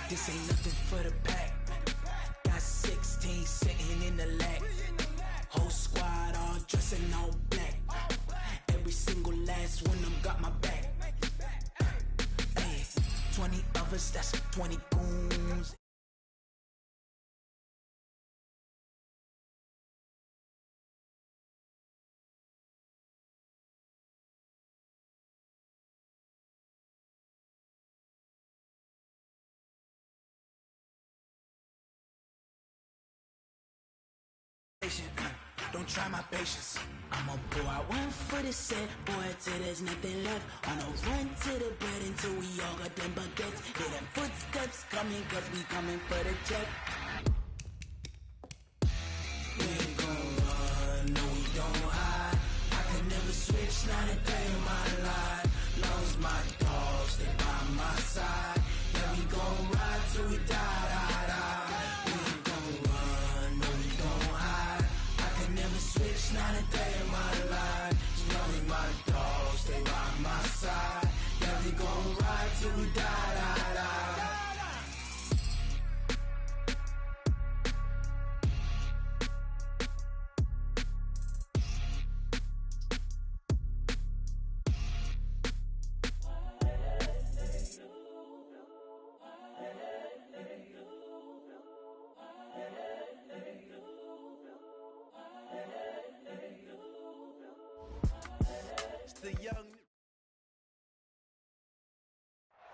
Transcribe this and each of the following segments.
This ain't nothing for the pack. Got 16 sitting in the lag. Whole squad all dressing all black. Every single last one of them got my back. Hey, 20 of us, that's 20 goons. Don't try my patience. I'ma pour out one for the set, boy, till there's nothing left. On a run to the bread until we all got them baguettes. Hear them footsteps coming, cause we coming for the check. We ain't gon' run, no we don't hide. I can never switch, not a day in my life. Long as my dogs, they by my side. Yeah, we gon' ride till we die, die, die. We ain't gon' run, no we don't hide. I can never switch, not a day in my life. As long as my dogs, they by my side. Yeah, we gon' ride till we die, die, die.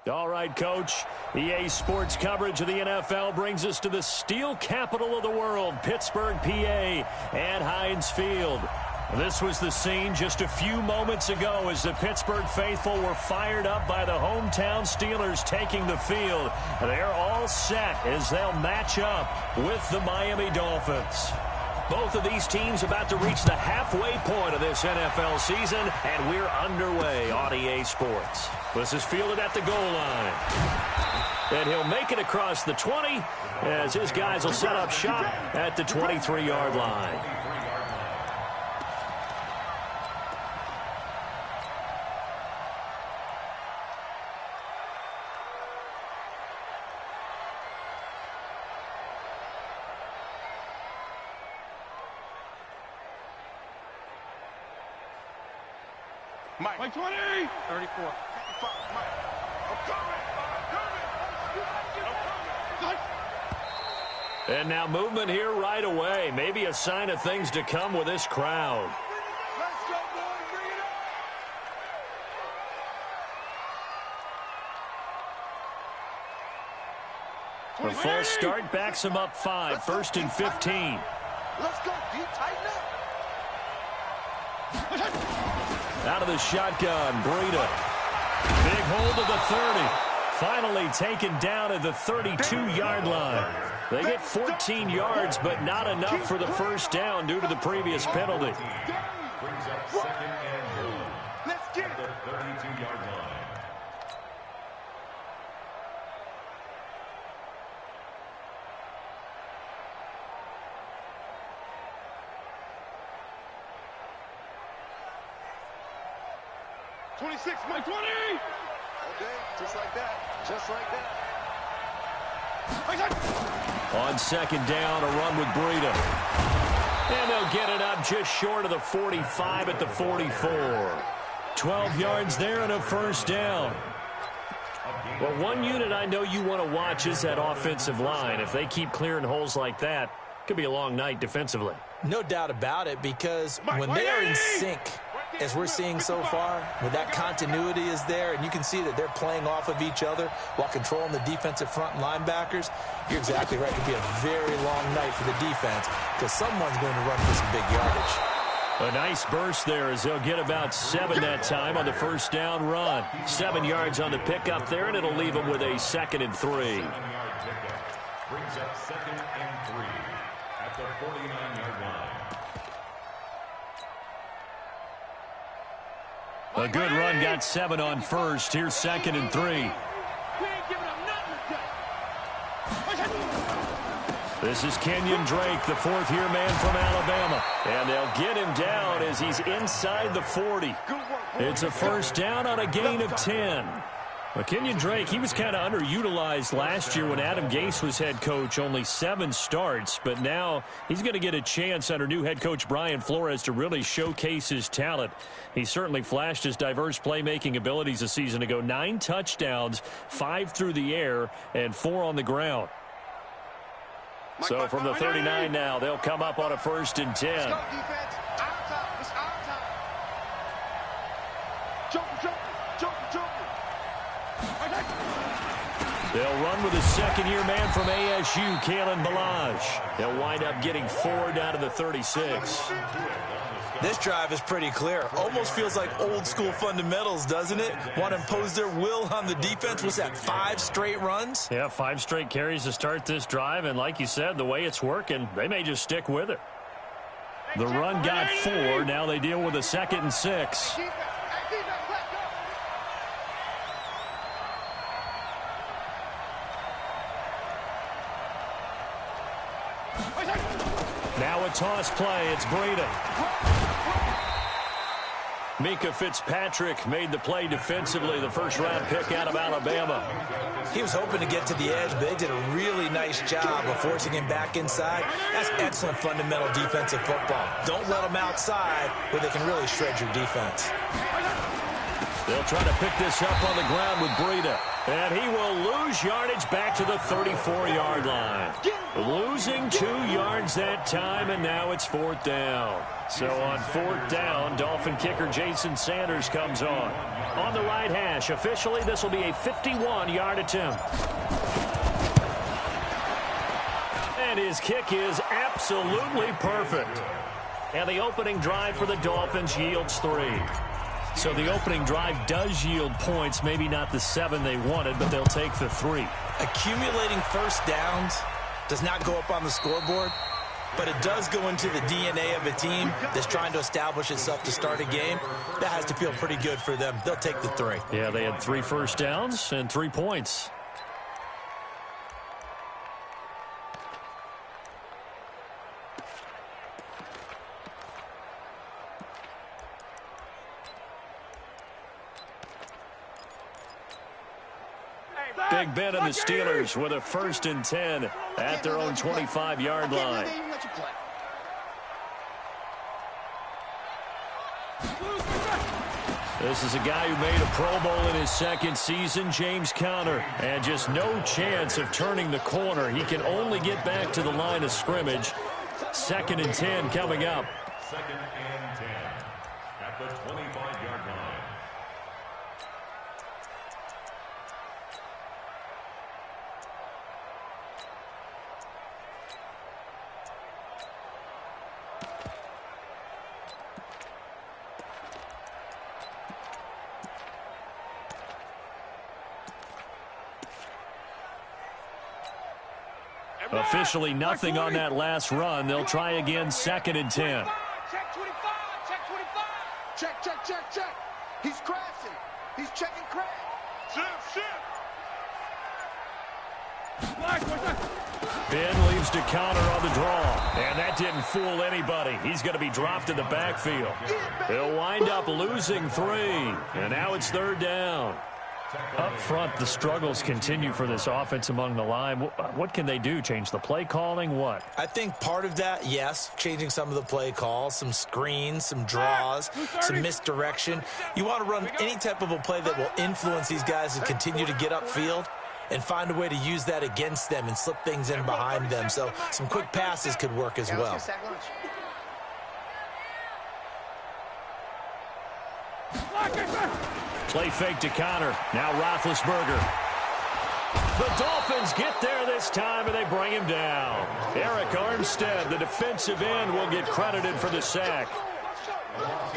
All right, Coach. EA Sports coverage of the NFL brings us to the steel capital of the world, Pittsburgh, PA, at Heinz Field. This was the scene just a few moments ago as the Pittsburgh faithful were fired up by the hometown Steelers taking the field. They're all set as they'll match up with the Miami Dolphins. Both of these teams about to reach the halfway point of this NFL season, and we're underway on EA Sports. This is fielded at the goal line. And he'll make it across the 20 as his guys will set up shop at the 23-yard line. Mike 20! 34. 55. Mike. I'm coming. And now movement here right away. Maybe a sign of things to come with this crowd. Let's go, boys. Bring it up. A false start backs him up 5. First and 15. Let's go. Deep, tighten up. Out of the shotgun, Breida. Big hold of the 30. Finally taken down at the 32-yard line. They get 14 yards, but not enough for the first down due to the previous penalty. Brings up second and 1. Let's get it. The 32-yard line. Mike 20! Okay, just like that. Just like that. On second down, a run with Breida. And they'll get it up just short of the 45 at the 44. 12 yards there and a first down. Well, one unit I know you want to watch is that offensive line. If they keep clearing holes like that, it could be a long night defensively. No doubt about it, because when they are in sync, as we're seeing so far, when that continuity is there and you can see that they're playing off of each other while controlling the defensive front linebackers, you're exactly right. It could be a very long night for the defense because someone's going to run for some big yardage. A nice burst there as they'll get about 7 that time on the first down run. 7 yards on the pickup there, and it'll leave them with a 2nd and 3. 7-yard pickup brings up 2nd and 3 at the 49-yard line. A good run got 7 on first. Here's 2nd and 3. This is Kenyon Drake, the fourth-year man from Alabama. And they'll get him down as he's inside the 40. It's a first down on a gain of 10. Well, Kenyon Drake, he was kind of underutilized last year when Adam Gase was head coach, only 7 starts. But now he's going to get a chance under new head coach Brian Flores to really showcase his talent. He certainly flashed his diverse playmaking abilities a season ago. 9 touchdowns, 5 through the air, and 4 on the ground. So from the 39 now, they'll come up on a 1st and 10. Let's go, defense. Our time. It's our time. Jump. They'll run with a second-year man from ASU, Kalen Ballage. They'll wind up getting 4 down to the 36. This drive is pretty clear. Almost feels like old-school fundamentals, doesn't it? Want to impose their will on the defense. What's that, 5 straight runs? Yeah, 5 straight carries to start this drive. And like you said, the way it's working, they may just stick with it. The run got 4. Now they deal with a 2nd and 6. Now a toss play. It's Breida. Mika Fitzpatrick made the play defensively, the first-round pick out of Alabama. He was hoping to get to the edge, but they did a really nice job of forcing him back inside. That's excellent fundamental defensive football. Don't let them outside where they can really shred your defense. They'll try to pick this up on the ground with Breida. And he will lose yardage back to the 34-yard line. Losing 2 yards that time, and now it's 4th down. So on 4th down, Dolphin kicker Jason Sanders comes on. On the right hash, officially this will be a 51-yard attempt. And his kick is absolutely perfect. And the opening drive for the Dolphins yields 3. So the opening drive does yield points, maybe not the 7 they wanted, but they'll take the 3. Accumulating first downs does not go up on the scoreboard, but it does go into the DNA of a team that's trying to establish itself to start a game. That has to feel pretty good for them. They'll take the 3. Yeah, they had 3 first downs and 3 points. Big Ben and the Steelers with a 1st and 10 at their own 25-yard line. This is a guy who made a Pro Bowl in his 2nd season, James Conner, and just no chance of turning the corner. He can only get back to the line of scrimmage. 2nd and 10 coming up. 2nd and 10 at the 25-yard line. Officially nothing on that last run. They'll try again, 2nd and 10. Check 25. Check. He's crashing. He's checking crash. Ben leaves to counter on the draw. And that didn't fool anybody. He's going to be dropped in the backfield. They'll wind up losing 3. And now it's 3rd down. Up front, the struggles continue for this offense among the line. What can they do? Change the play calling? What? I think part of that, yes, changing some of the play calls, some screens, some draws, some misdirection. You want to run any type of a play that will influence these guys to continue to get upfield and find a way to use that against them and slip things in behind them. So some quick passes could work as well. Play fake to Conner. Now Roethlisberger. The Dolphins get there this time, and they bring him down. Eric Armstead, the defensive end, will get credited for the sack.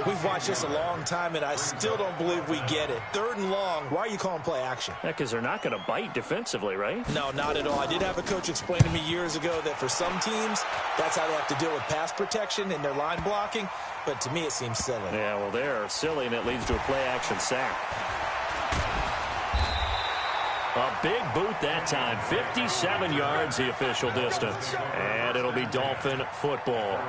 We've watched this a long time, and I still don't believe we get it. 3rd and long. Why are you calling play action? Yeah, because they're not going to bite defensively, right? No, not at all. I did have a coach explain to me years ago that for some teams, that's how they have to deal with pass protection and their line blocking. But to me, it seems silly. Yeah, well, they're silly, and it leads to a play-action sack. A big boot that time. 57 yards, the official distance. And it'll be Dolphin football.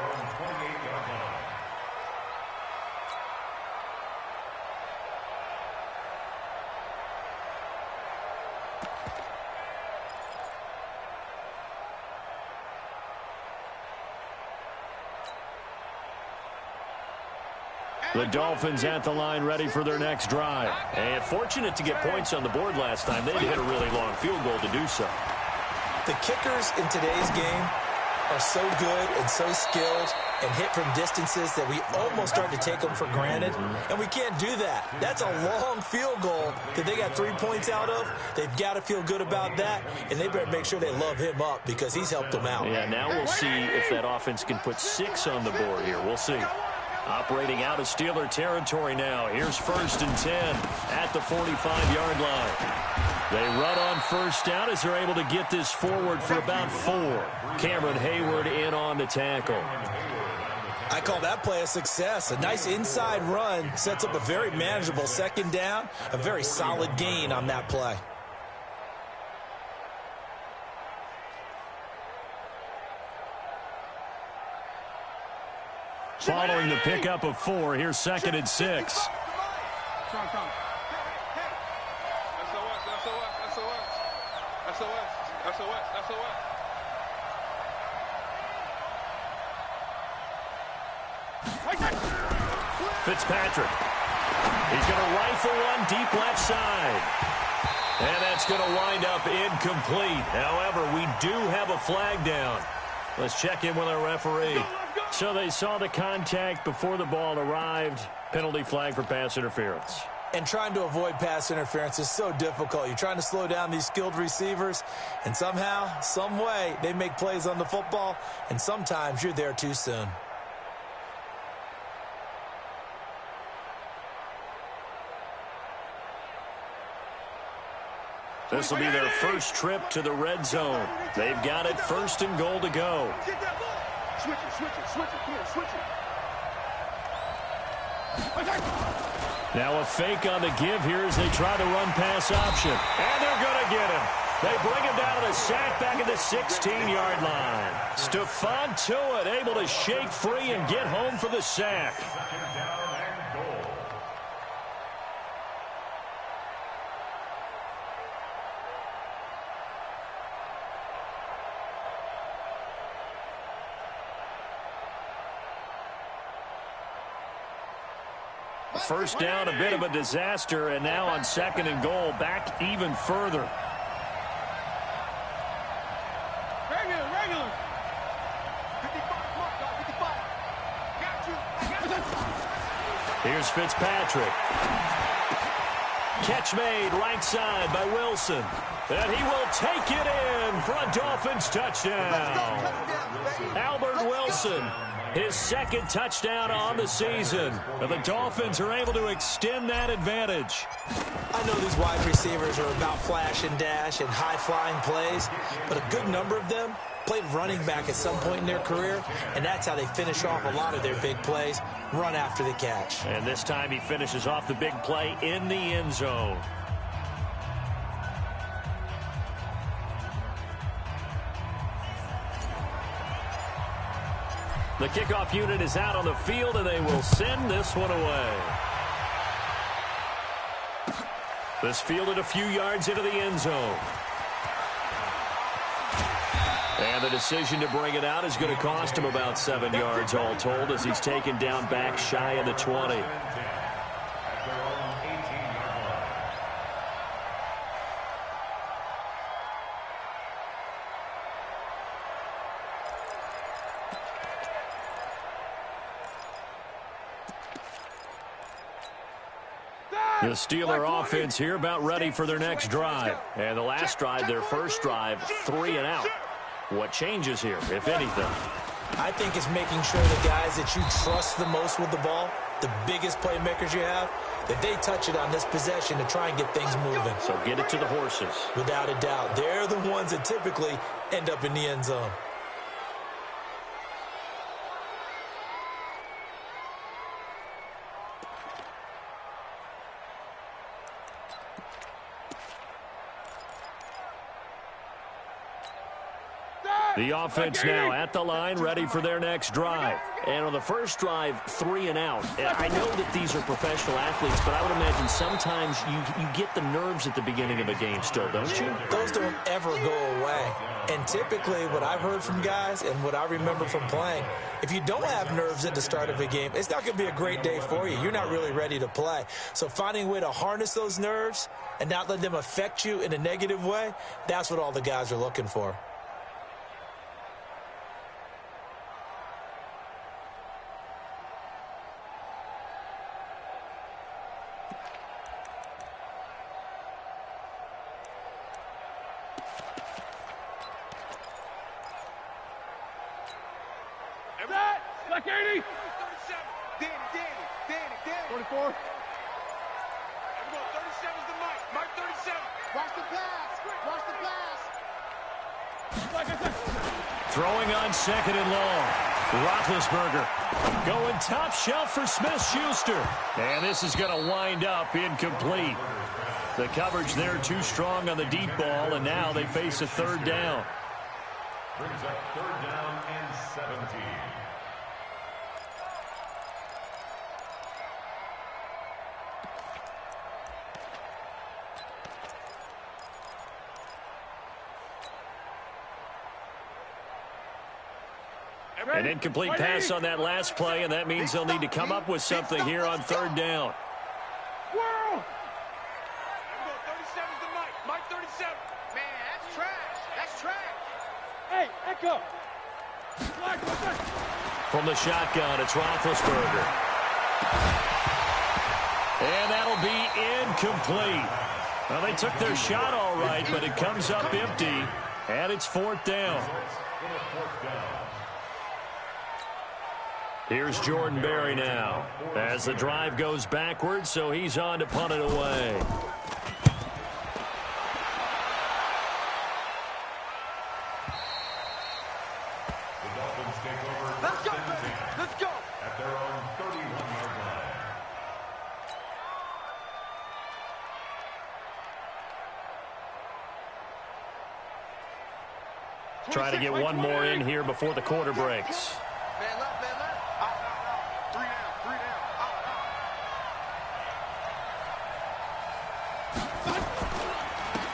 The Dolphins at the line ready for their next drive. And fortunate to get points on the board last time. They had to hit a really long field goal to do so. The kickers in today's game are so good and so skilled and hit from distances that we almost start to take them for granted, and we can't do that. That's a long field goal that they got 3 points out of. They've got to feel good about that, and they better make sure they love him up because he's helped them out. Yeah, now we'll see if that offense can put 6 on the board here. We'll see. Operating out of Steeler territory now. Here's 1st and 10 at the 45-yard line. They run on first down as they're able to get this forward for about 4. Cameron Hayward in on the tackle. I call that play a success. A nice inside run sets up a very manageable 2nd down. A very solid gain on that play. Following the pickup of 4, here's 2nd and 6. Fitzpatrick. He's going to rifle one deep left side. And that's going to wind up incomplete. However, we do have a flag down. Let's check in with our referee. So they saw the contact before the ball arrived. Penalty flag for pass interference. And trying to avoid pass interference is so difficult. You're trying to slow down these skilled receivers, and somehow, some way, they make plays on the football, and sometimes you're there too soon. This will be their first trip to the red zone. They've got it 1st and goal to go. Switch it, come on, switch it. Now a fake on the give here as they try the run-pass option. And they're going to get him. They bring him down to the sack back at the 16-yard line. Stephon Tuitt able to shake free and get home for the sack. First down, a bit of a disaster, and now on 2nd and goal, back even further. Regular. 55. Got you. Here's Fitzpatrick. Catch made right side by Wilson. And he will take it in for a Dolphins touchdown. Albert Wilson, his 2nd touchdown on the season. And the Dolphins are able to extend that advantage. I know these wide receivers are about flash and dash and high-flying plays, but a good number of them played running back at some point in their career, and that's how they finish off a lot of their big plays, run after the catch. And this time he finishes off the big play in the end zone. The kickoff unit is out on the field, and they will send this one away. This fielded a few yards into the end zone. And the decision to bring it out is going to cost him about 7 yards all told as he's taken down back shy of the 20. The Steeler offense here about ready for their next drive. And the last drive, their first drive, 3 and out. What changes here, if anything? I think it's making sure the guys that you trust the most with the ball, the biggest playmakers you have, that they touch it on this possession to try and get things moving. So get it to the horses. Without a doubt. They're the ones that typically end up in the end zone. The offense now at the line, ready for their next drive. And on the first drive, 3 and out. I know that these are professional athletes, but I would imagine sometimes you get the nerves at the beginning of a game still, don't you? Those don't ever go away. And typically what I've heard from guys and what I remember from playing, if you don't have nerves at the start of a game, it's not going to be a great day for you. You're not really ready to play. So finding a way to harness those nerves and not let them affect you in a negative way, that's what all the guys are looking for. Like 80. 37. Danny. 44. 37's the Mike. Mike 37. Watch the pass. Throwing on second and long. Roethlisberger going top shelf for Smith-Schuster. And this is going to wind up incomplete. The coverage there too strong on the deep ball, and now they face a third down. Brings up third down and 17. An incomplete pass on that last play, and that means they'll need to come up with something here on third down. World. 37's the Mike. Mike 37. Man, that's trash. Hey, Echo. From the shotgun, it's Roethlisberger. And that'll be incomplete. Well, they took their shot all right, but it comes up empty, and it's fourth down. Here's Jordan Berry now as the drive goes backwards, so he's on to punt it away. The Dolphins take over. Let's go. At their own 31-yard line. Try to get one more in here before the quarter breaks. Man left. Out. 3 down. Out.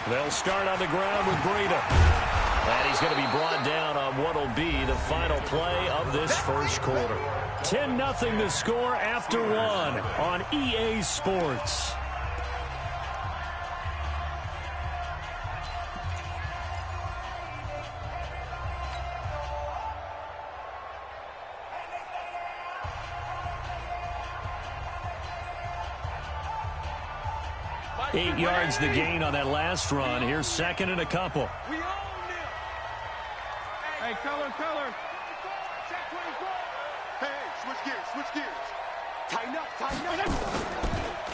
They'll start on the ground with Breida. And he's going to be brought down on what will be the final play of this first quarter. 10-0 the score after one on EA Sports. Eight yards the gain on that last run. Here's second and a couple. We own them. Hey, color. Check 24. Hey, switch gears. Tighten up.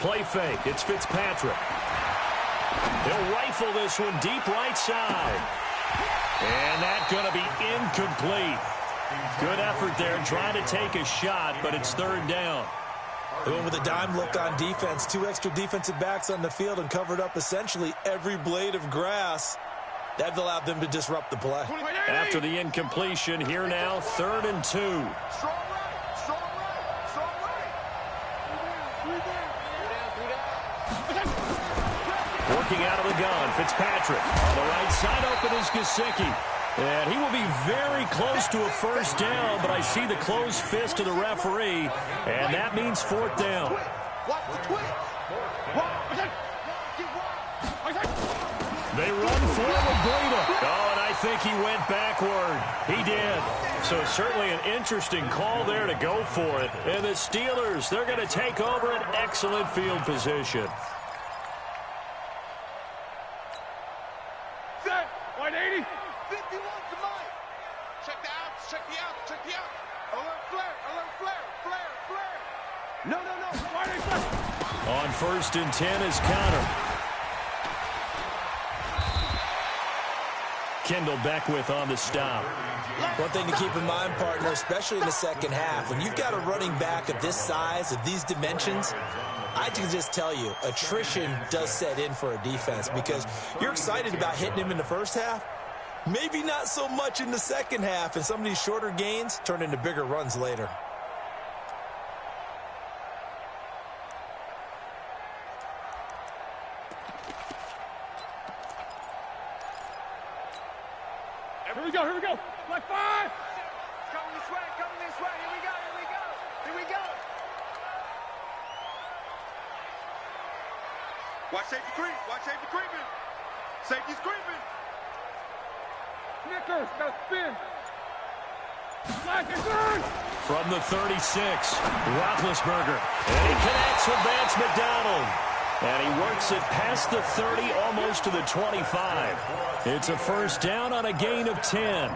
Play fake. It's Fitzpatrick. He'll rifle this one deep right side. And that's going to be incomplete. Good effort there trying to take a shot, but it's third down. They went with a dime look on defense. 2 extra defensive backs on the field and covered up essentially every blade of grass. That allowed them to disrupt the play. After the incompletion, here now, 3rd and 2. Strong right. Working out of the gun, Fitzpatrick. On the right side, open is Gesicki. And he will be very close to a first down, but I see the closed fist of the referee, and that means fourth down. They run for it with Breida. Oh, and I think he went backward. He did. So certainly an interesting call there to go for it. And the Steelers, they're going to take over an excellent field position. Set. 180. 51 to Mike. Check the out. Alert flare. No. On 1st and 10 is Connor. Kendall Beckwith on the stop. One thing to keep in mind, partner, especially in the second half, when you've got a running back of this size, of these dimensions, I can just tell you, attrition does set in for a defense because you're excited about hitting him in the first half. Maybe not so much in the second half, and some of these shorter gains turn into bigger runs later. Here we go, here we go. Like 5. Coming this way, here we go, here we go, here we go. Watch safety creeping. Safety's creeping. Snickers, gotta spin. From the 36, Roethlisberger. And he connects with Vance McDonald. And he works it past the 30, almost to the 25. It's a first down on a gain of 10.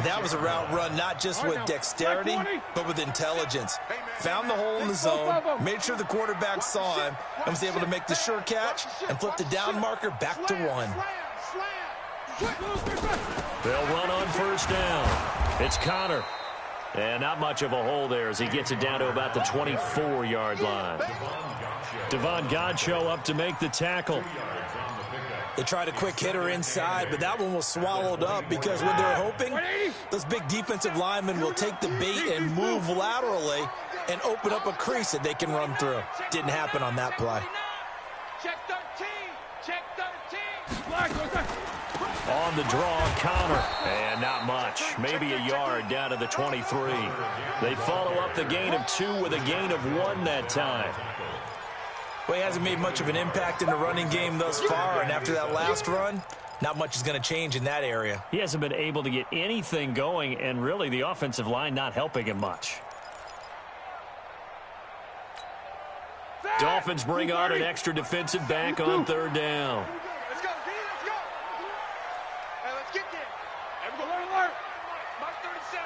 That was a route run not just with dexterity, but with intelligence. Found the hole in the zone, made sure the quarterback saw him, and was able to make the sure catch and flip the down marker back to 1. They'll run on first down. It's Connor. And not much of a hole there as he gets it down to about the 24-yard line. Devon Godchaux up to make the tackle. They tried a quick hitter inside, but that one was swallowed up because when they're hoping, those big defensive linemen will take the bait and move laterally and open up a crease that they can run through. Didn't happen on that play. Check 13, check 13. On the draw, Connor. And not much. Maybe a yard down to the 23. They follow up the gain of 2 with a gain of 1 that time. Well, he hasn't made much of an impact in the running game thus far, and after that last run, not much is going to change in that area. He hasn't been able to get anything going, and really the offensive line not helping him much. Dolphins bring on an extra defensive back on third down. Let's go, D, let's go. Hey, let's get there. Everybody alert. Mark 37.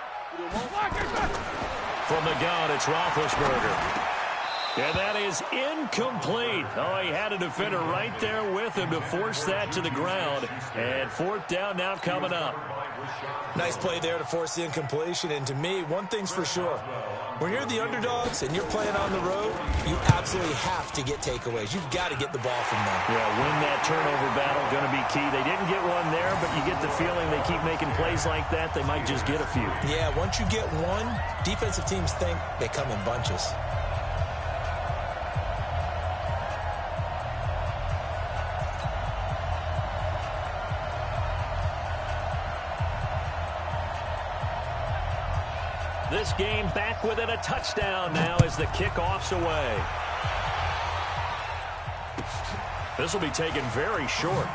From the gun, it's Roethlisberger. And that is incomplete. Oh, he had a defender right there with him to force that to the ground. And fourth down now coming up. Nice play there to force the incompletion. And to me, one thing's for sure. When you're the underdogs and you're playing on the road, you absolutely have to get takeaways. You've got to get the ball from them. Yeah, win that turnover battle, going to be key. They didn't get one there, but you get the feeling they keep making plays like that, they might just get a few. Yeah, once you get one, defensive teams think they come in bunches. This game back within a touchdown now as the kickoff's away. This will be taken very short.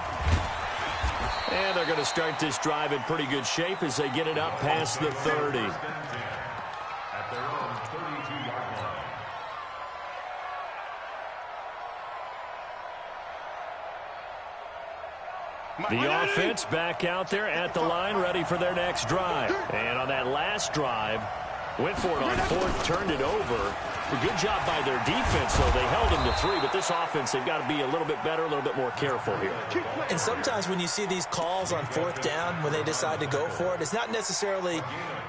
And they're going to start this drive in pretty good shape as they get it up past the 30. At their own 32-yard line. The offense back out there at the line, ready for their next drive. And on that last drive, went for it on fourth, turned it over. A good job by their defense, though. They held them to 3, but this offense, they've got to be a little bit better, a little bit more careful here. And sometimes when you see these calls on fourth down, when they decide to go for it, it's not necessarily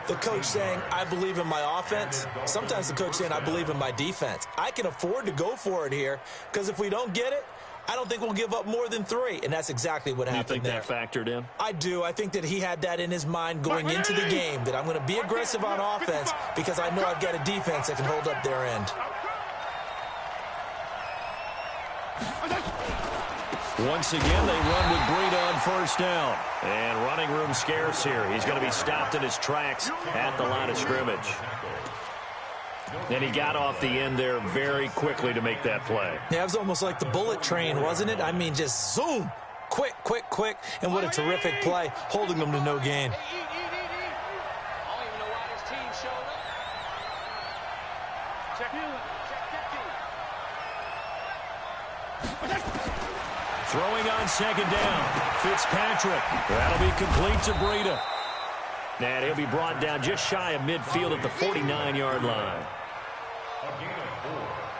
the coach saying, I believe in my offense. Sometimes the coach saying, I believe in my defense. I can afford to go for it here because if we don't get it, I don't think we'll give up more than 3, and that's exactly what happened there. You think that factored in? I do. I think that he had that in his mind going into the game, that I'm going to be aggressive on offense because I know I've got a defense that can hold up their end. Once again, they run with Breida on first down. And running room scarce here. He's going to be stopped in his tracks at the line of scrimmage. And he got off the end there very quickly to make that play. Yeah, it was almost like the bullet train, wasn't it? I mean, just zoom. Quick, quick, quick. And what a terrific play, holding them to no gain. I don't even know why this team showed up. Check 15. Throwing on second down. Fitzpatrick. That'll be complete to Breida. And he'll be brought down just shy of midfield at the 49-yard line.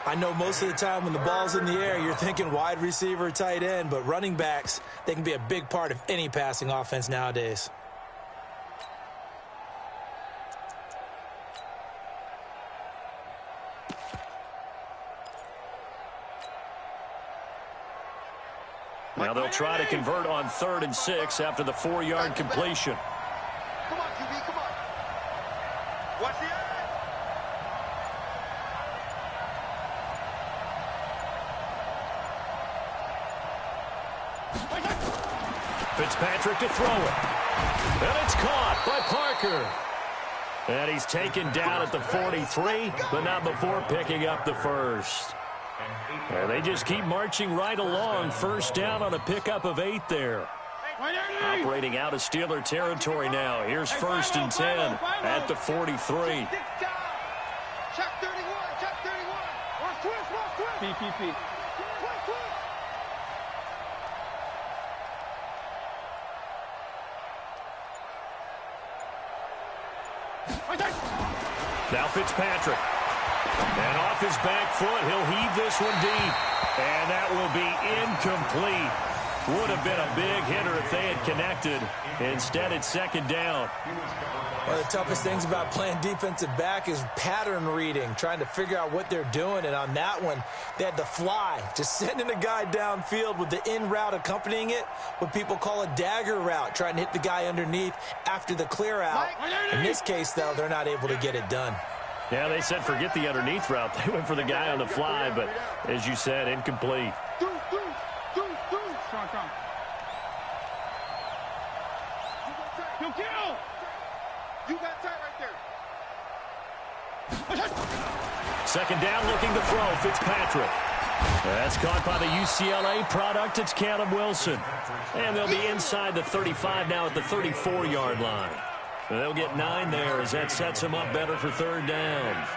I know most of the time when the ball's in the air, you're thinking wide receiver, tight end, but running backs, they can be a big part of any passing offense nowadays. Now they'll try to convert on 3rd and 6 after the 4-yard completion. Come on, QB, come on. Watch the edge. Fitzpatrick to throw it. And it's caught by Parker. And he's taken down at the 43, but not before picking up the first. And they just keep marching right along. First down on a pickup of 8 there. Operating out of Steeler territory now. Here's 1st and 10 at the 43. Check 31, check 31. Watch twist. PPP. Now Fitzpatrick. And off his back foot, he'll heave this one deep. And that will be incomplete. Would have been a big hitter if they had connected. Instead, it's 2nd down. One of the toughest things about playing defensive back is pattern reading, trying to figure out what they're doing. And on that one, they had the fly, just sending a guy downfield with the in route accompanying it, what people call a dagger route, trying to hit the guy underneath after the clear out. In this case, though, they're not able to get it done. Yeah, they said forget the underneath route. They went for the guy on the fly, but as you said, incomplete. Strong. He'll kill. You got tight right there. 2nd down, looking to throw. Fitzpatrick. That's caught by the UCLA product. It's Caleb Wilson. And they'll be inside the 35 now at the 34-yard line. They'll get 9 there as that sets them up better for 3rd down.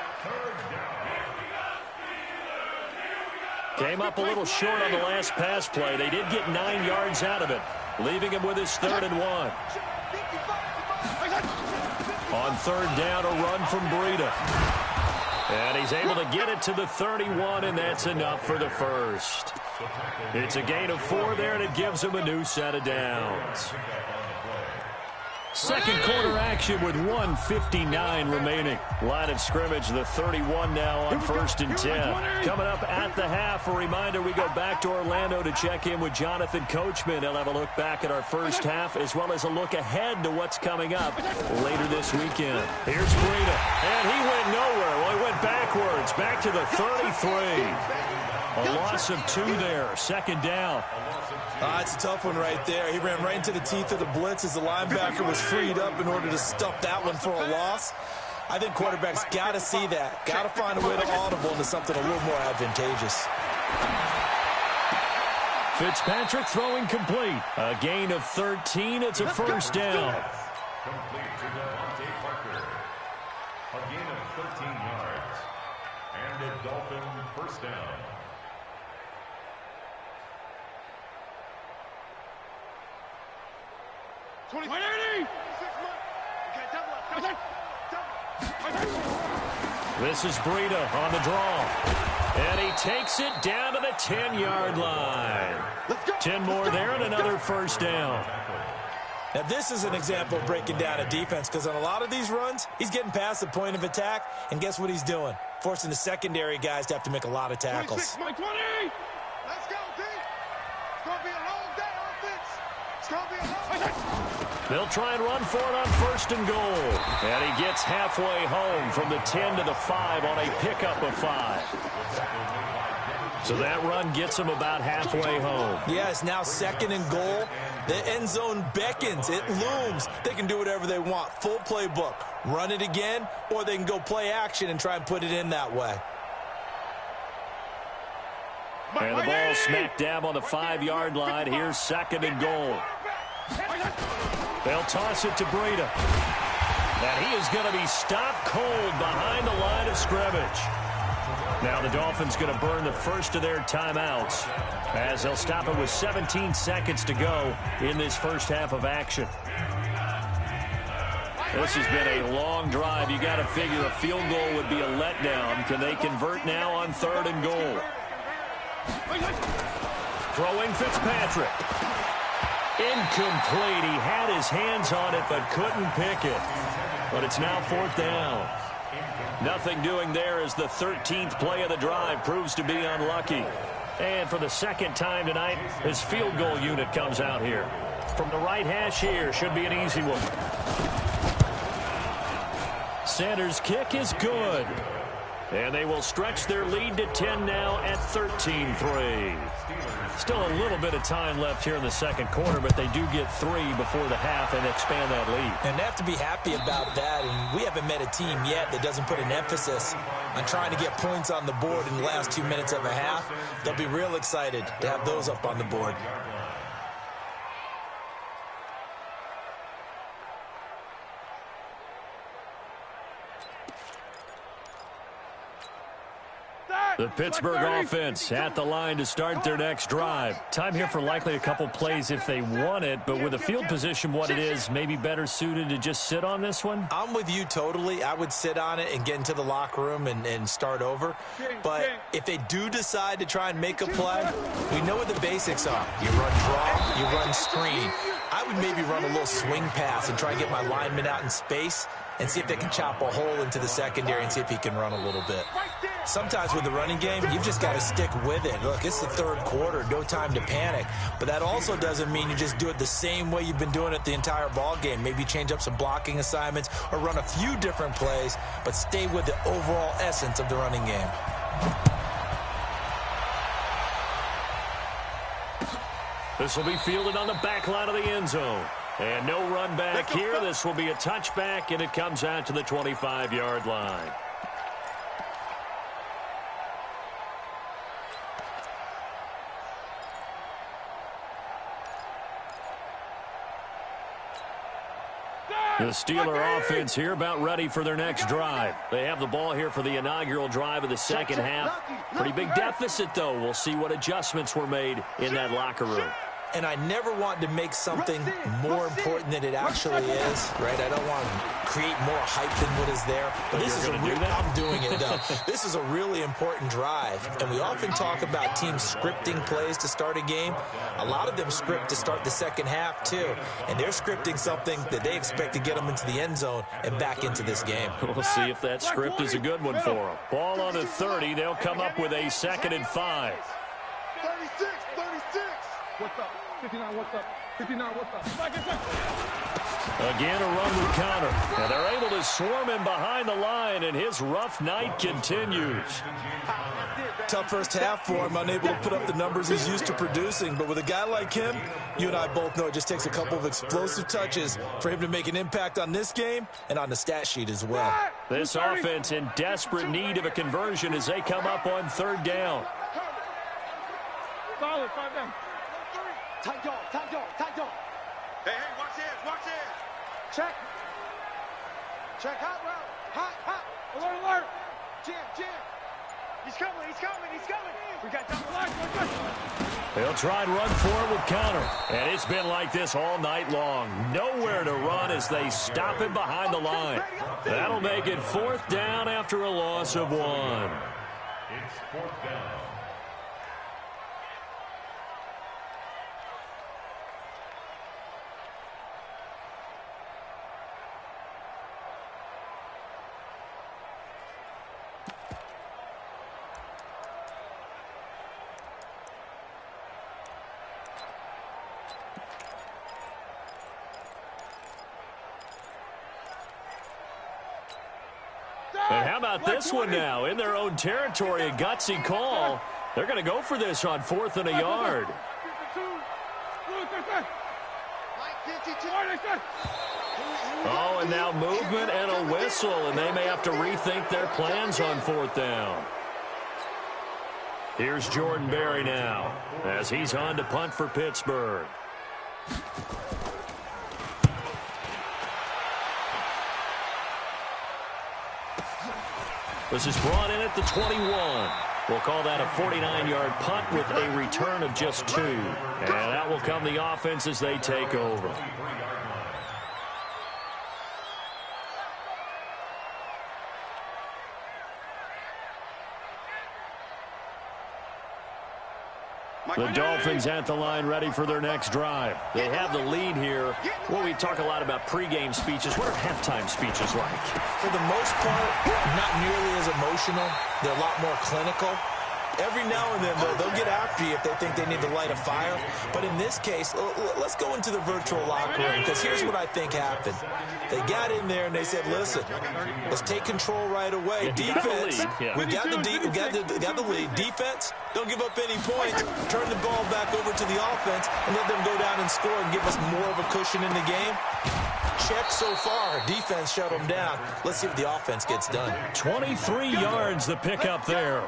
Came up a little short on the last pass play. They did get 9 yards out of it, leaving him with his 3rd and 1. On 3rd down, a run from Breida. And he's able to get it to the 31, and that's enough for the first. It's a gain of 4 there, and it gives him a new set of downs. Second quarter action with 1:59 remaining. Line of scrimmage, the 31 now on 1st and 10. Coming up at the half, a reminder we go back to Orlando to check in with Jonathan Coachman. He'll have a look back at our first half as well as a look ahead to what's coming up later this weekend. Here's Breida, and he went nowhere. Well, he went backwards, back to the 33. A loss of 2 there, 2nd down. It's a tough one right there. He ran right into the teeth of the blitz as the linebacker was freed up in order to stuff that one for a loss. I think quarterbacks got to see that. Got to find a way to audible into something a little more advantageous. Fitzpatrick throwing complete. A gain of 13. It's a 1st down. Complete to Devontae Parker. A gain of 13 yards. And a Dolphin 1st down. This is Breida on the draw. And he takes it down to the 10-yard line. 10 more there and another 1st down. Now, this is an example of breaking down a defense because on a lot of these runs, he's getting past the point of attack, and guess what he's doing? Forcing the secondary guys to have to make a lot of tackles. 26, 20. Let's go, D. It's going to be a long day on offense. It's going to be a long day. They'll try and run for it on 1st and goal. And he gets halfway home from the 10 to the 5 on a pickup of 5. So that run gets him about halfway home. Yeah, it's now 2nd and goal. The end zone beckons. It looms. They can do whatever they want. Full playbook. Run it again, or they can go play action and try and put it in that way. And the ball smack dab on the 5-yard line. Here's 2nd and goal. They'll toss it to Breida. And he is going to be stopped cold behind the line of scrimmage. Now the Dolphins going to burn the first of their timeouts as they'll stop it with 17 seconds to go in this first half of action. This has been a long drive. You got to figure a field goal would be a letdown. Can they convert now on 3rd and goal? Throwing Fitzpatrick. Incomplete. He had his hands on it but couldn't pick it. But it's now 4th down. Nothing doing there as the 13th play of the drive proves to be unlucky. And for the second time tonight, his field goal unit comes out here. From the right hash here, should be an easy one. Center's kick is good. And they will stretch their lead to 10 now at 13-3. Still a little bit of time left here in the second quarter, but they do get 3 before the half and expand that lead. And they have to be happy about that. And we haven't met a team yet that doesn't put an emphasis on trying to get points on the board in the last 2 minutes of a half. They'll be real excited to have those up on the board. The Pittsburgh offense at the line to start their next drive. Time here for likely a couple plays if they want it, but with the field position what it is, maybe better suited to just sit on this one? I'm with you totally. I would sit on it and get into the locker room and start over. But if they do decide to try and make a play, we know what the basics are. You run draw, you run screen. I would maybe run a little swing pass and try and get my lineman out in space and see if they can chop a hole into the secondary and see if he can run a little bit. Sometimes with the running game, you've just got to stick with it. Look, it's the third quarter, no time to panic. But that also doesn't mean you just do it the same way you've been doing it the entire ball game. Maybe change up some blocking assignments or run a few different plays, but stay with the overall essence of the running game. This will be fielded on the back line of the end zone. And no run back here. This will be a touchback, and it comes out to the 25-yard line. The Steeler offense here about ready for their next drive. They have the ball here for the inaugural drive of the second half. Pretty big deficit, though. We'll see what adjustments were made in that locker room. And I never want to make something more important than it actually is, right? I don't want to create more hype than what is there. But this is I'm doing it, though. This is a really important drive. And we often talk about teams scripting plays to start a game. A lot of them script to start the second half, too. And they're scripting something that they expect to get them into the end zone and back into this game. We'll see if that script is a good one for them. Ball on the 30. They'll come up with a 2nd and 5. 36. What's up? 59, what's up? 59, what's up? Again, a run with counter. And they're able to swarm him behind the line, and his rough night continues. Tough first half for him, unable to put up the numbers he's used to producing. But with a guy like him, you and I both know it just takes a couple of explosive touches for him to make an impact on this game and on the stat sheet as well. This offense in desperate need of a conversion as they come up on 3rd down. Solid, 5 down. Tight dog. Hey, watch this. Check, hot route. Alert. Jam. He's coming. We got double line. They'll try and run for it with counter. And it's been like this all night long. Nowhere to run as they stop him behind the line. That'll make it 4th down after a loss of 1. It's 4th down. And how about this one now? In their own territory, a gutsy call. They're going to go for this on 4th and a yard. Oh, and now movement and a whistle, and they may have to rethink their plans on 4th down. Here's Jordan Berry now as he's on to punt for Pittsburgh. This is brought in at the 21. We'll call that a 49-yard punt with a return of just 2. And that will come the offense as they take over. The Dolphins at the line ready for their next drive. They have the lead here. Well, we talk a lot about pregame speeches. What are halftime speeches like? For the most part, not nearly as emotional. They're a lot more clinical. Every now and then, though, they'll get after you if they think they need to light a fire. But in this case, let's go into the virtual locker room, because here's what I think happened. They got in there and they said, listen, let's take control right away. Defense, we got the lead. Defense, don't give up any points. Turn the ball back over to the offense and let them go down and score and give us more of a cushion in the game. Check so far. Defense shut them down. Let's see what the offense gets done. 23 yards the pickup there.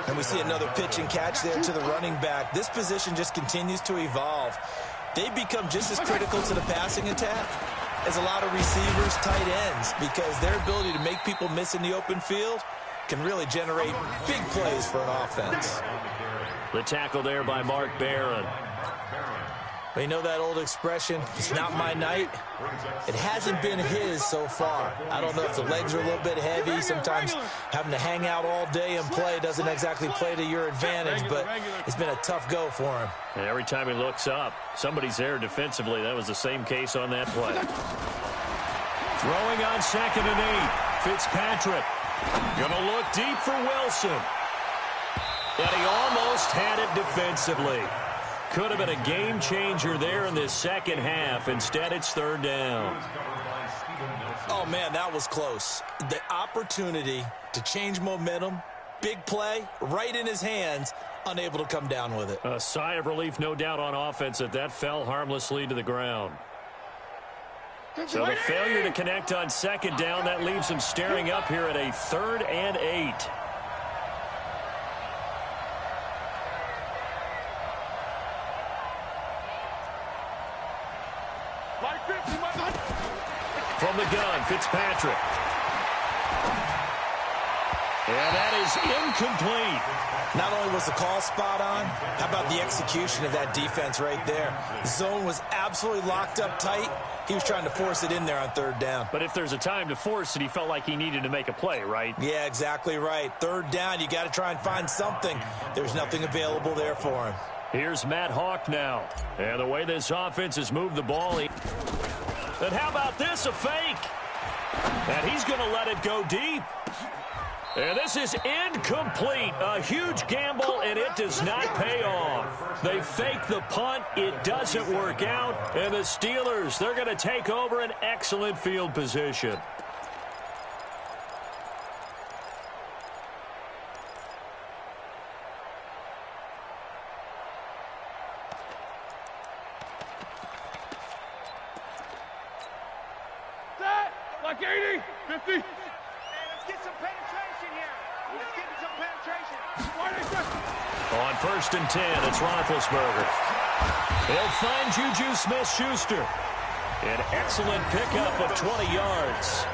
And we see another pitch and catch there to the running back. This position just continues to evolve. They become just as critical to the passing attack as a lot of receivers, tight ends, because their ability to make people miss in the open field can really generate big plays for an offense. The tackle there by Mark Barron. But you know that old expression, it's not my night? It hasn't been his so far. I don't know if the legs are a little bit heavy. Sometimes having to hang out all day and play doesn't exactly play to your advantage, but it's been a tough go for him. And every time he looks up, somebody's there defensively. That was the same case on that play. Throwing on 2nd and 8. Fitzpatrick going to look deep for Wilson. And he almost had it defensively. Could have been a game changer there in this second half. Instead, it's 3rd down. Oh, man, that was close. The opportunity to change momentum, big play, right in his hands, unable to come down with it. A sigh of relief, no doubt, on offense that fell harmlessly to the ground. So the failure to connect on 2nd down, that leaves him staring up here at a 3rd and 8. From the gun, Fitzpatrick. And that is incomplete. Not only was the call spot on, how about the execution of that defense right there? Zone was absolutely locked up tight. He was trying to force it in there on 3rd down. But if there's a time to force it, he felt like he needed to make a play, right? Yeah, exactly right. 3rd down, you got to try and find something. There's nothing available there for him. Here's Matt Hawk now. And the way this offense has moved the ball. And how about this, a fake? And he's going to let it go deep. And this is incomplete. A huge gamble, and it does not pay off. They fake the punt. It doesn't work out. And the Steelers, they're going to take over an excellent field position. Like 80, 50. Let's get some penetration here. Let's get some penetration. On 1st and 10, it's Roethlisberger. He'll find Juju Smith-Schuster. An excellent pickup of 20 yards.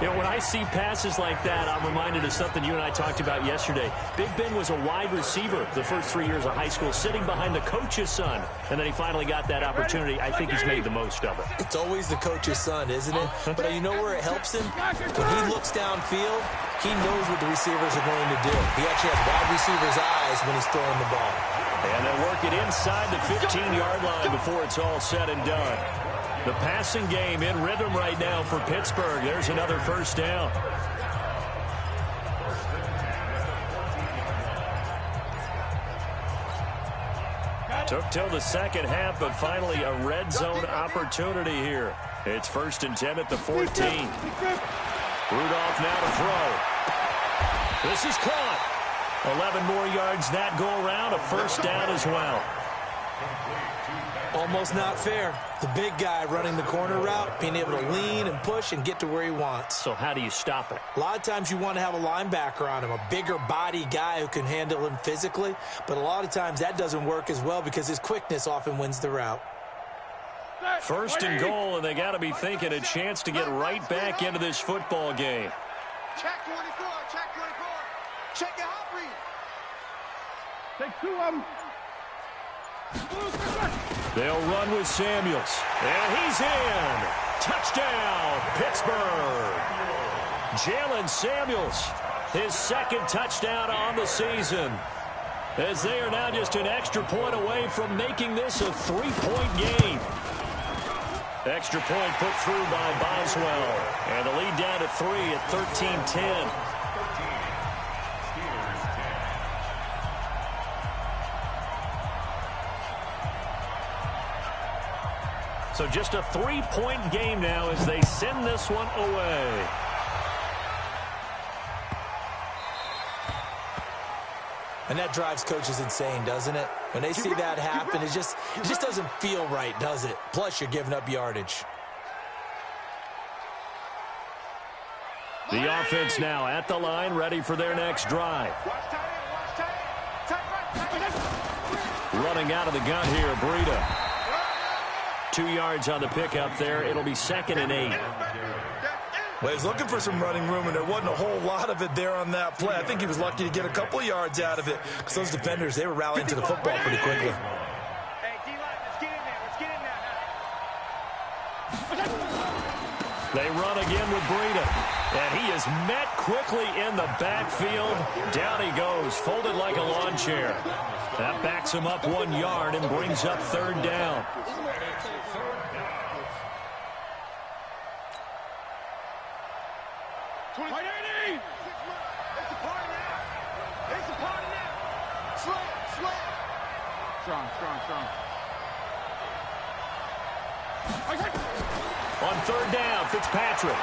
You know, when I see passes like that, I'm reminded of something you and I talked about yesterday. Big Ben was a wide receiver the first 3 years of high school, sitting behind the coach's son. And then he finally got that opportunity. I think he's made the most of it. It's always the coach's son, isn't it? But you know where it helps him? When he looks downfield, he knows what the receivers are going to do. He actually has wide receivers' eyes when he's throwing the ball. And they'll work it inside the 15-yard line before it's all said and done. The passing game in rhythm right now for Pittsburgh. There's another 1st down. Took till the second half, but finally a red zone opportunity here. It's 1st and 10 at the 14. Rudolph now to throw. This is caught. 11 more yards that go around, a 1st down as well. Almost not fair. The big guy running the corner route, being able to lean and push and get to where he wants. So how do you stop it? A lot of times you want to have a linebacker on him, a bigger body guy who can handle him physically. But a lot of times that doesn't work as well because his quickness often wins the route. 1st and goal, and they got to be thinking a chance to get right back into this football game. Check 24, check 24. Check your hot read. Take 2 of them. They'll run with Samuels. And he's in. Touchdown, Pittsburgh. Jalen Samuels, his 2nd touchdown on the season. As they are now just an extra point away from making this a 3-point game. Extra point put through by Boswell. And the lead down to 3 at 13-10. So just a 3-point game now as they send this one away. And that drives coaches insane, doesn't it? When they see that happen, it just doesn't feel right, does it? Plus, you're giving up yardage. The offense now at the line, ready for their next drive. Running out of the gun here, Breida. 2 yards on the pickup there. It'll be 2nd and 8. Well, he's looking for some running room, and there wasn't a whole lot of it there on that play. I think he was lucky to get a couple of yards out of it because those defenders, they were rallying to the football pretty quickly. Hey, D-line, let's get in there. Let's get in there now. They run again with Breida, and he is met quickly in the backfield. Down he goes, folded like a lawn chair. That backs him up 1 yard and brings up 3rd down. Strong. On 3rd down, Fitzpatrick.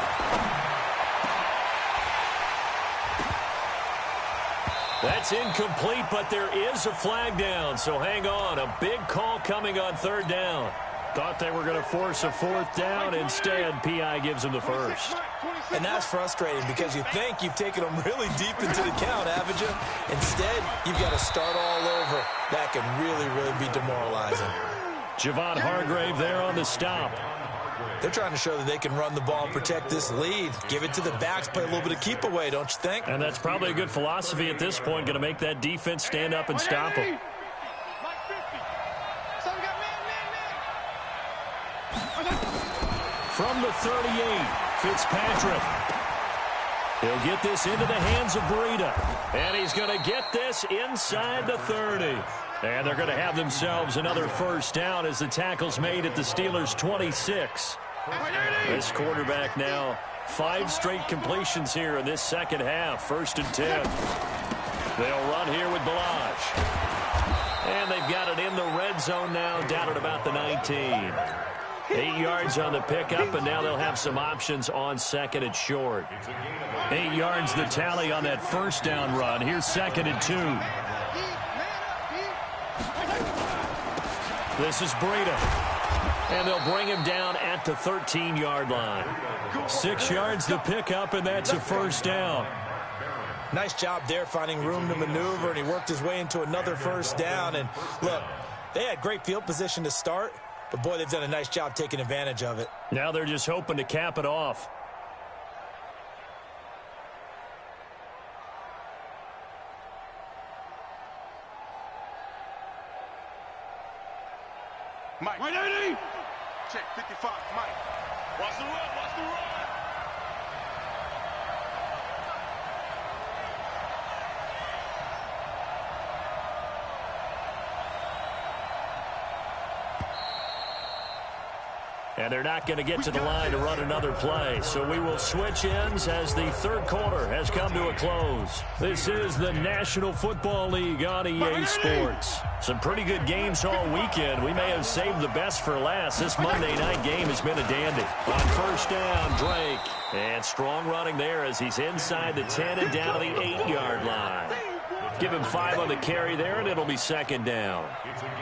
That's incomplete, but there is a flag down, so hang on. A big call coming on 3rd down. Thought they were going to force a 4th down. Instead, P.I. gives them the first. And that's frustrating because you think you've taken them really deep into the count, haven't you? Instead, you've got to start all over. That can really, really be demoralizing. Javon Hargrave there on the stop. They're trying to show that they can run the ball and protect this lead. Give it to the backs, play a little bit of keep away, don't you think? And that's probably a good philosophy at this point, going to make that defense stand up and stop them. From the 38, Fitzpatrick. He'll get this into the hands of Breida. And he's going to get this inside the 30. And they're going to have themselves another 1st down as the tackle's made at the Steelers' 26. This quarterback now 5 straight completions here in this 2nd half. 1st and 10. They'll run here with Balaj. And they've got it in the red zone now, down at about the 19. 8 yards on the pickup, and now they'll have some options on 2nd and short. 8 yards the tally on that 1st down run. Here's 2nd and 2. This is Breida. And they'll bring him down at the 13-yard line. 6 yards the pickup, and that's a 1st down. Nice job there finding room to maneuver, and he worked his way into another 1st down. And look, they had great field position to start, but boy, they've done a nice job taking advantage of it. Now they're just hoping to cap it off. Mike. 180. Check 55. Mike. Watch the run. Watch the run. And they're not going to get to the line to run another play. So we will switch ends as the 3rd quarter has come to a close. This is the National Football League on EA Sports. Some pretty good games all weekend. We may have saved the best for last. This Monday night game has been a dandy. On 1st down, Drake. And strong running there as he's inside the 10 and down to the 8-yard line. Give him 5 on the carry there, and it'll be 2nd down.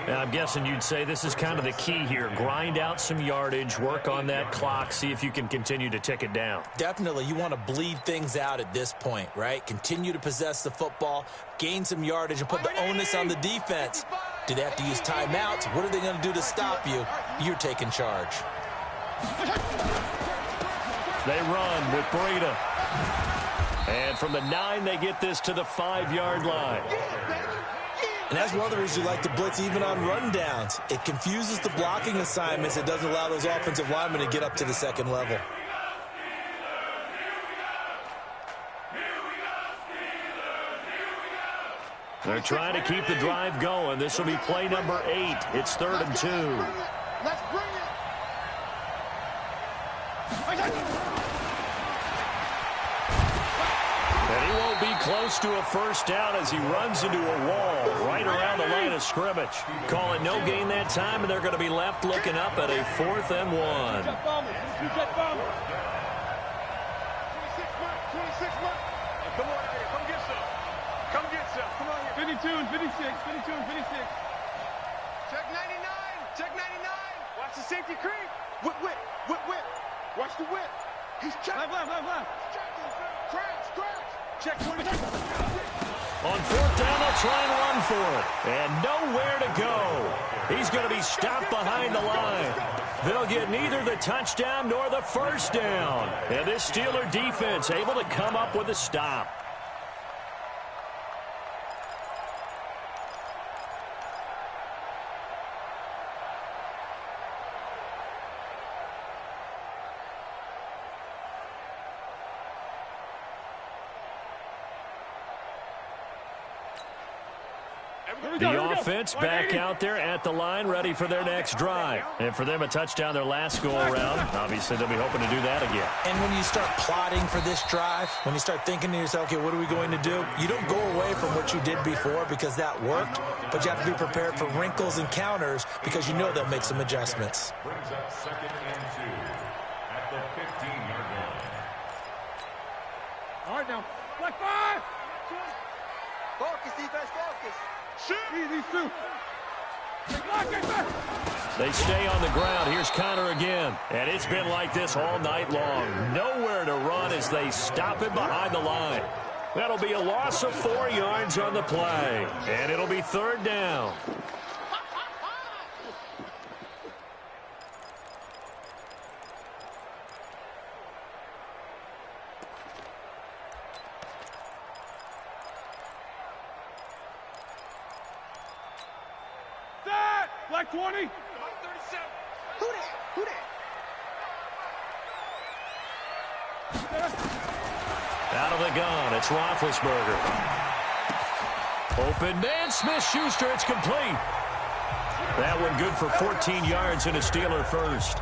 And I'm guessing you'd say this is kind of the key here. Grind out some yardage, work on that clock, see if you can continue to tick it down. Definitely. You want to bleed things out at this point, right? Continue to possess the football, gain some yardage, and put the onus on the defense. Do they have to use timeouts? What are they going to do to stop you? You're taking charge. They run with Breida. And from the 9, they get this to the 5-yard line. And that's one of the reasons you like to blitz even on run downs. It confuses the blocking assignments. It doesn't allow those offensive linemen to get up to the 2nd level. They're trying to keep the drive going. This will be play number 8. It's 3rd and 2. Let's bring it. And he won't be close to a first down as he runs into a wall right around the line of scrimmage. Call it no gain that time, and they're going to be left looking up at a 4th and 1. 26 months. Come on, Ida. Come get some. Come get some. Come on here. 52 and 56. 52 and 56. Check 99. Check 99. Watch the safety creep. Whip, whip, whip, whip. Watch the whip. He's checking. Left. He's checking. Crash. Check 20. On 4th down, they'll try and run for it. And nowhere to go. He's going to be stopped behind the line. They'll get neither the touchdown nor the first down. And this Steeler defense able to come up with a stop. The offense back out there at the line, ready for their next drive. And for them, a touchdown their last go-around. Obviously, they'll be hoping to do that again. And when you start plotting for this drive, when you start thinking to yourself, okay, what are we going to do? You don't go away from what you did before because that worked, but you have to be prepared for wrinkles and counters because you know they'll make some adjustments. Brings up 2nd and 2 at the 15-yard line. All right, now. Black 5. Focus, defense, focus. Shoot. These two. They stay on the ground. Here's Connor again. And it's been like this all night long. Nowhere to run as they stop him behind the line. That'll be a loss of 4 yards on the play. And it'll be 3rd down. Black 20. 37. Who that? Out of the gun, it's Roethlisberger. Open man, Smith-Schuster, it's complete. That one good for 14 yards and a Steeler first.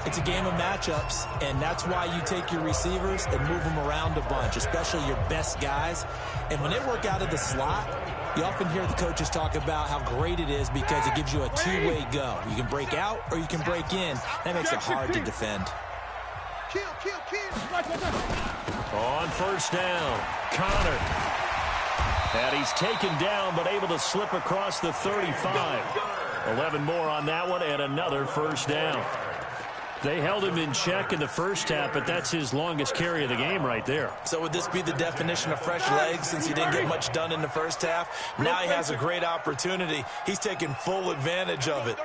It's a game of matchups, and that's why you take your receivers and move them around a bunch, especially your best guys. And when they work out of the slot, you often hear the coaches talk about how great it is because it gives you a two-way go. You can break out or you can break in. That makes it hard to defend. Kill. On 1st down, Connor. And he's taken down but able to slip across the 35. 11 more on that one and another 1st down. They held him in check in the first half, but that's his longest carry of the game right there. So would this be the definition of fresh legs since he didn't get much done in the first half? Now he has a great opportunity. He's taking full advantage of it.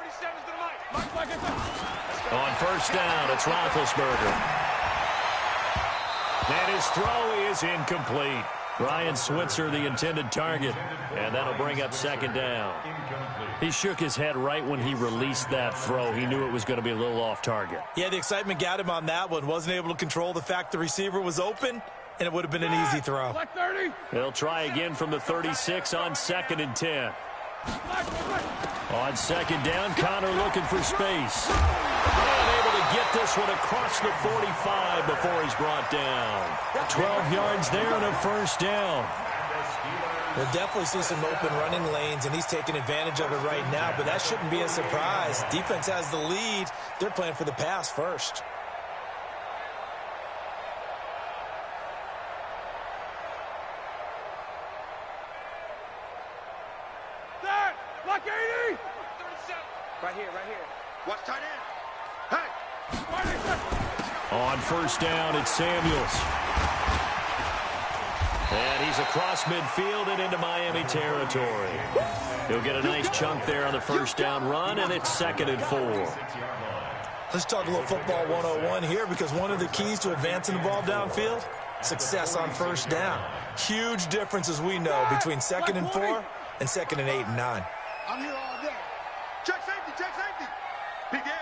On 1st down, it's Roethlisberger. And his throw is incomplete. Ryan Switzer, the intended target, and that'll bring up 2nd down. He shook his head right when he released that throw. He knew it was going to be a little off target. Yeah, the excitement got him on that one. Wasn't able to control the fact the receiver was open, and it would have been an easy throw. They'll try again from the 36 on 2nd and 10. On 2nd down, Connor looking for space. And able to get this one across the 45 before he's brought down. 12 yards there and a 1st down. We'll definitely see some open running lanes, and he's taking advantage of it right now, but that shouldn't be a surprise. Defense has the lead. They're playing for the pass first. Black 80. 37. Right here. Watch tight end. Hey. On 1st down, it's Samuels. And he's across midfield and into Miami territory. He'll get a nice chunk there on the 1st down run, and it's 2nd and 4. Let's talk a little football 101 here, because one of the keys to advancing the ball downfield, success on 1st down. Huge difference, as we know, between 2nd and 4 and 2nd and 8 and 9. I'm here all day. Check safety. Big edge.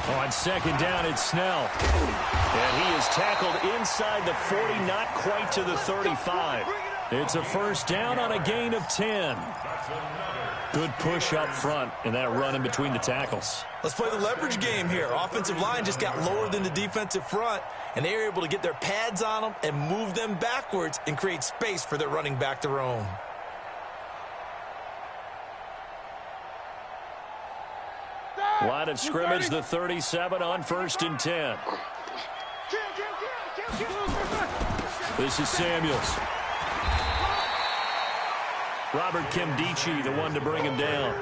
On 2nd down, it's Snell. And he is tackled inside the 40, not quite to the 35. It's a first down on a gain of 10. Good push up front and that run in between the tackles. Let's play the leverage game here. Offensive line just got lower than the defensive front, and they were able to get their pads on them and move them backwards and create space for their running back to roam. Line of scrimmage, the 37 on 1st and 10. This is Samuels. Robert Kimdichie, the one to bring him down.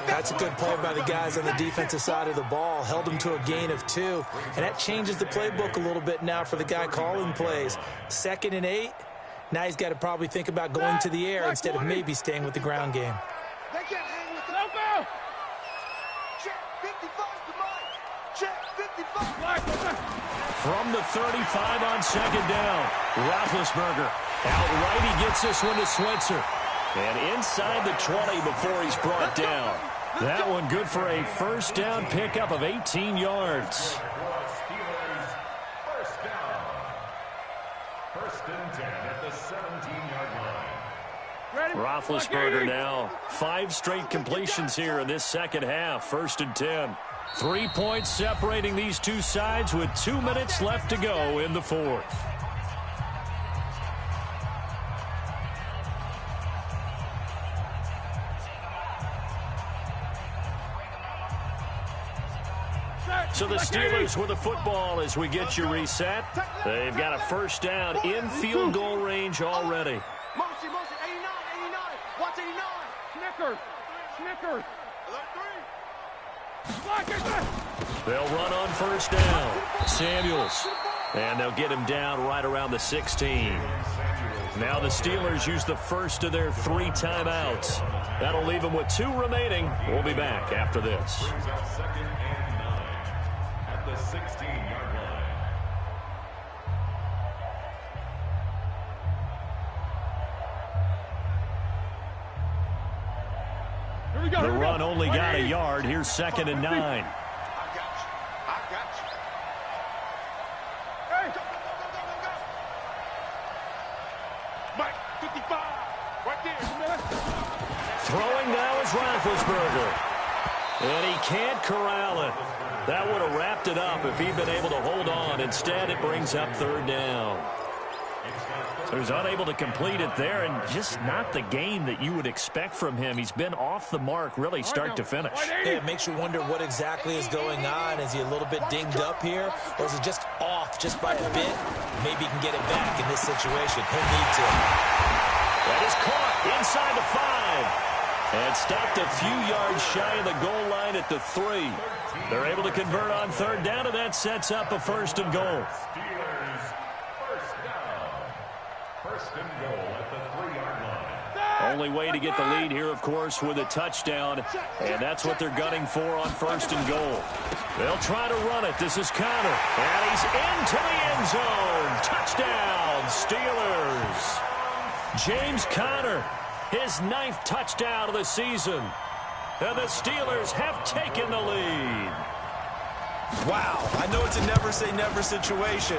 That's a good play by the guys on the defensive side of the ball. Held him to a gain of 2. And that changes the playbook a little bit now for the guy calling plays. 2nd and 8. Now he's got to probably think about going to the air instead of maybe staying with the ground game. They can't hang with the check 55 to Mike. Check 55. From the 35 on 2nd down. Roethlisberger. Outright, he gets this one to Switzer. And inside the 20 before he's brought down. That one good for a first down pickup of 18 yards. First down. 1st and 10 at the 17-yard line. Roethlisberger now 5 straight completions here in this second half. 1st and 10. 3 points separating these two sides with 2 minutes left to go in the 4th. So the Steelers with the football as we get you reset. They've got a first down in field goal range already. Motion, 89, 89. Watch 89. Snickers. They'll run on first down. Samuels. And they'll get him down right around the 16. Now the Steelers use the first of their 3 timeouts. That'll leave them with 2 remaining. We'll be back after this. Brings up 2nd and 9 at the 16-yard line. The run only got a yard. Here's 2nd and 9. I got you. Hey, go. Mike, 55. Right there. Throwing now is Roethlisberger. And he can't corral it. That would have wrapped it up if he'd been able to hold on. Instead, it brings up 3rd down. So he's unable to complete it there, and just not the game that you would expect from him. He's been off the mark really start to finish. Yeah, it makes you wonder what exactly is going on. Is he a little bit dinged up here, or is it just off just by a bit? Maybe he can get it back in this situation. He'll need to. That is caught inside the 5. And stopped a few yards shy of the goal line at the 3. They're able to convert on 3rd down, and that sets up a 1st and goal. Steelers first down. 1st and goal at the 3-yard line. Only way to get the lead here, of course, with a touchdown. And that's what they're gunning for on 1st and goal. They'll try to run it. This is Conner. And he's into the end zone. Touchdown, Steelers. James Conner, his 9th touchdown of the season. And the Steelers have taken the lead. Wow, I know it's a never-say-never situation,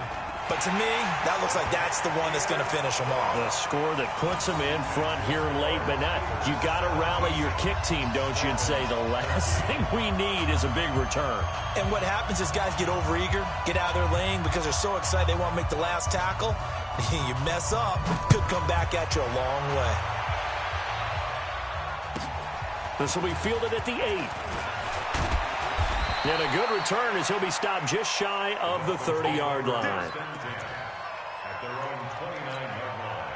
but to me, that looks like that's the one that's going to finish them off. The score that puts them in front here late, but not. You got to rally your kick team, don't you, and say the last thing we need is a big return. And what happens is guys get overeager, get out of their lane because they're so excited they want to make the last tackle. You mess up, could come back at you a long way. This will be fielded at the 8. And a good return as he'll be stopped just shy of the 30-yard line. At their own 29-yard line.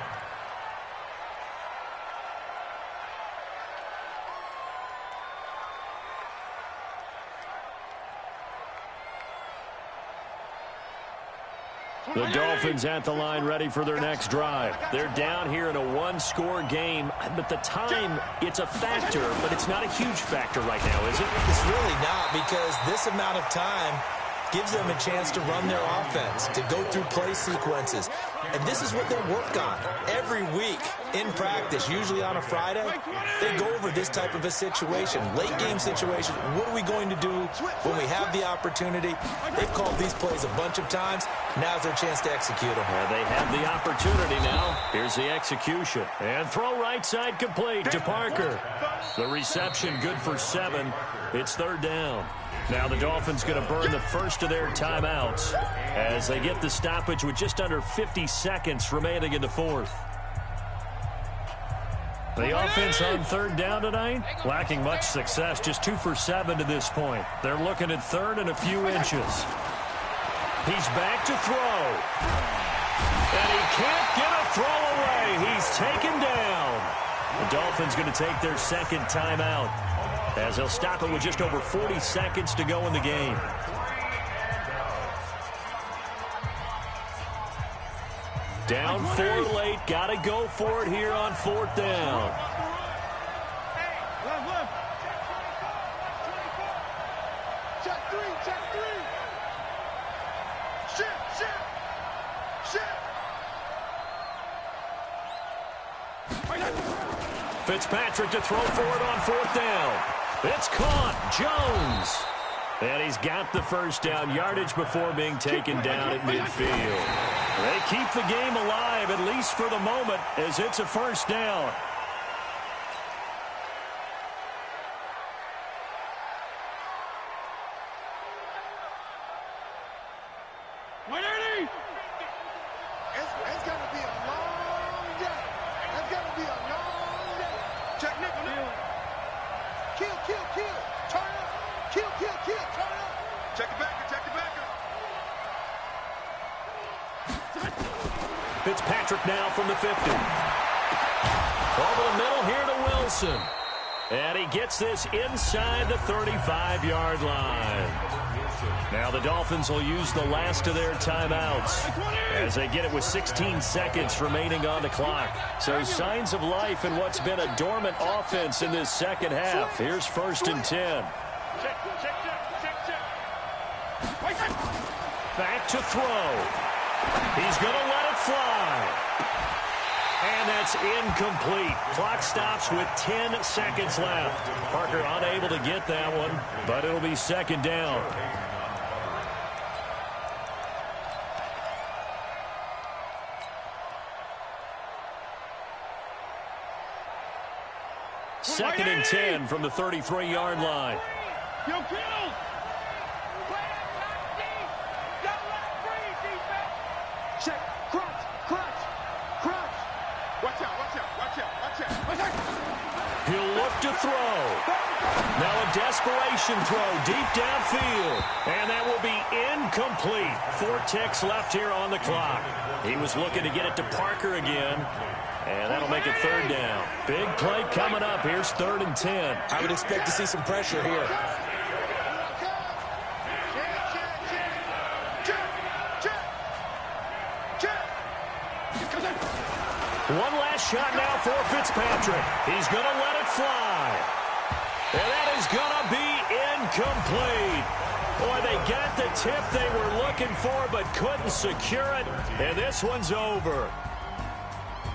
The Dolphins at the line ready for their next drive. They're down here in a 1-score game, but the time, it's a factor, but it's not a huge factor right now, is it? It's really not, because this amount of time, gives them a chance to run their offense, to go through play sequences. And this is what they work on every week in practice, usually on a Friday. They go over this type of a situation, late game situation. What are we going to do when we have the opportunity? They've called these plays a bunch of times. Now's their chance to execute them. Yeah, they have the opportunity now. Here's the execution. And throw right side complete to Parker. The reception good for 7. It's 3rd down. Now the Dolphins going to burn the first of their timeouts as they get the stoppage with just under 50 seconds remaining in the 4th. The offense on 3rd down tonight, lacking much success, just 2 for 7 to this point. They're looking at 3rd and a few inches. He's back to throw. And he can't get a throw away. He's taken down. The Dolphins going to take their 2nd timeout as they'll stop it with just over 40 seconds to go in the game. Down 4 late. Got to go for it here on 4th down. Check 3, check 3. Shit. Fitzpatrick to throw for it on 4th down. It's caught. Jones. And he's got the first down, yardage before being taken down at midfield. They keep the game alive, at least for the moment, as it's a 1st down. It's going to be a long day. It's going to be a long day. Check nickel. Kill. Turn up. Kill. Turn up. Check the backer. Fitzpatrick now from the 50. Over the middle here to Wilson. And he gets this inside the 35-yard line. Now the Dolphins will use the last of their timeouts as they get it with 16 seconds remaining on the clock. So signs of life in what's been a dormant offense in this second half. Here's 1st and 10. Back to throw. He's going to let it fly. And that's incomplete. Clock stops with 10 seconds left. Parker unable to get that one, but it'll be 2nd down. Second and 10 from the 33-yard line. Kill. Check. Crunch. Watch out. He'll look to throw. Now a desperation throw deep downfield. And that will be incomplete. 4 ticks left here on the clock. He was looking to get it to Parker again. And that'll make it 3rd down. Big play coming up. Here's 3rd and 10. I would expect to see some pressure here. One last shot now for Fitzpatrick. He's going to let it fly. And that is going to be incomplete. Boy, they got the tip they were looking for but couldn't secure it. And this one's over.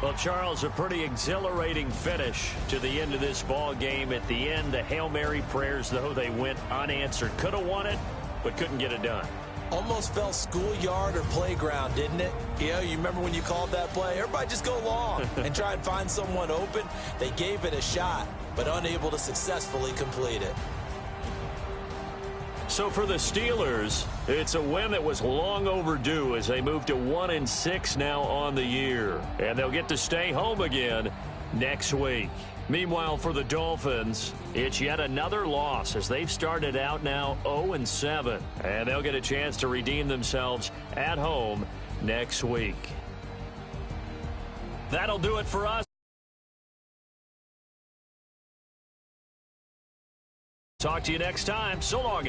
Well, Charles, a pretty exhilarating finish to the end of this ball game. At the end, the Hail Mary prayers, though, they went unanswered. Could have won it, but couldn't get it done. Almost felt schoolyard or playground, didn't it? You remember when you called that play? Everybody just go long and try and find someone open. They gave it a shot, but unable to successfully complete it. So for the Steelers, it's a win that was long overdue as they move to 1-6 now on the year. And they'll get to stay home again next week. Meanwhile, for the Dolphins, it's yet another loss as they've started out now 0-7. And they'll get a chance to redeem themselves at home next week. That'll do it for us. Talk to you next time. So long.